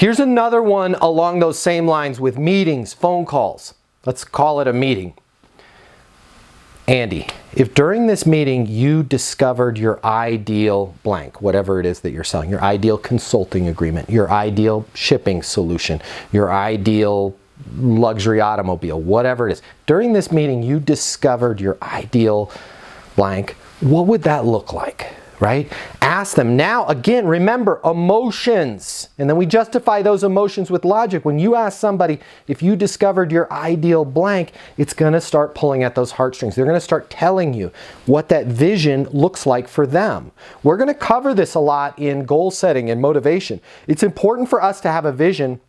Here's another one along those same lines with meetings, phone calls. Let's call it a meeting. Andy, if during this meeting you discovered your ideal blank, whatever it is that you're selling, your ideal consulting agreement, your ideal shipping solution, your ideal luxury automobile, whatever it is, during this meeting you discovered your ideal blank, what would that look like? Right? Ask them. Now, again, remember emotions. And then we justify those emotions with logic. When you ask somebody, if you discovered your ideal blank, it's going to start pulling at those heartstrings. They're going to start telling you what that vision looks like for them. We're going to cover this a lot in goal setting and motivation. It's important for us to have a vision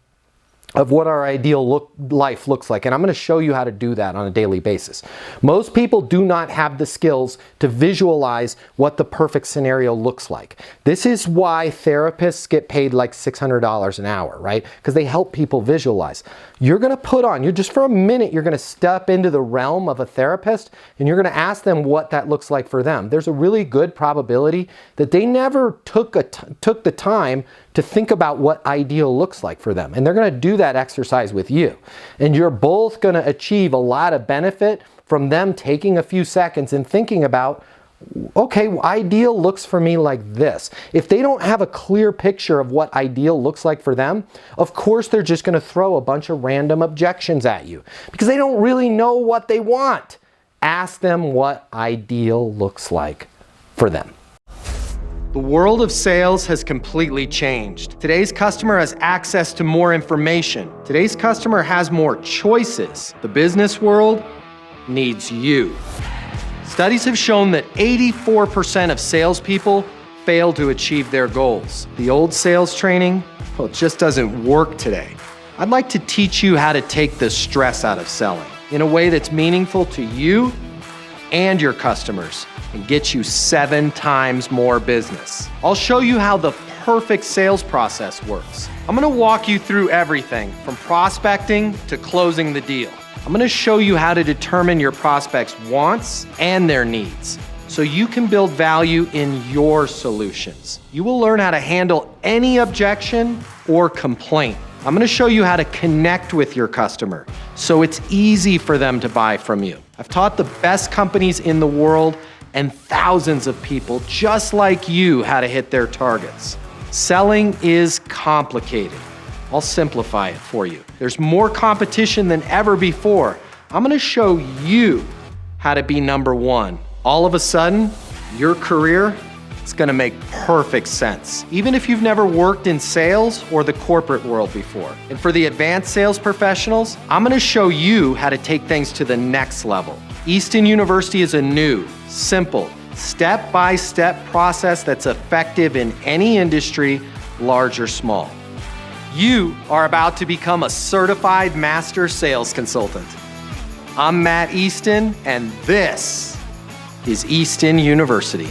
of what our ideal life looks like. And I'm going to show you how to do that on a daily basis. Most people do not have the skills to visualize what the perfect scenario looks like. This is why therapists get paid like $600 an hour, right? Because they help people visualize. You're going to put on, you're just for a minute, you're going to step into the realm of a therapist and you're going to ask them what that looks like for them. There's a really good probability that they never took the time to think about what ideal looks like for them. And they're going to do that exercise with you. And you're both going to achieve a lot of benefit from them taking a few seconds and thinking about, okay, ideal looks for me like this. If they don't have a clear picture of what ideal looks like for them, of course they're just going to throw a bunch of random objections at you because they don't really know what they want. Ask them what ideal looks like for them. The world of sales has completely changed. Today's customer has access to more information. Today's customer has more choices. The business world needs you. Studies have shown that 84% of salespeople fail to achieve their goals. The old sales training, well, it just doesn't work today. I'd like to teach you how to take the stress out of selling in a way that's meaningful to you and your customers and get you 7 times more business. I'll show you how the perfect sales process works. I'm gonna walk you through everything from prospecting to closing the deal. I'm gonna show you how to determine your prospects' wants and their needs so you can build value in your solutions. You will learn how to handle any objection or complaint. I'm gonna show you how to connect with your customer so it's easy for them to buy from you. I've taught the best companies in the world and thousands of people just like you how to hit their targets. Selling is complicated. I'll simplify it for you. There's more competition than ever before. I'm gonna show you how to be number one. All of a sudden, your career is gonna make perfect sense, even if you've never worked in sales or the corporate world before. And for the advanced sales professionals, I'm gonna show you how to take things to the next level. Easton University is a new, simple, step-by-step process that's effective in any industry, large or small. You are about to become a certified master sales consultant. I'm Matt Easton, and this is Easton University.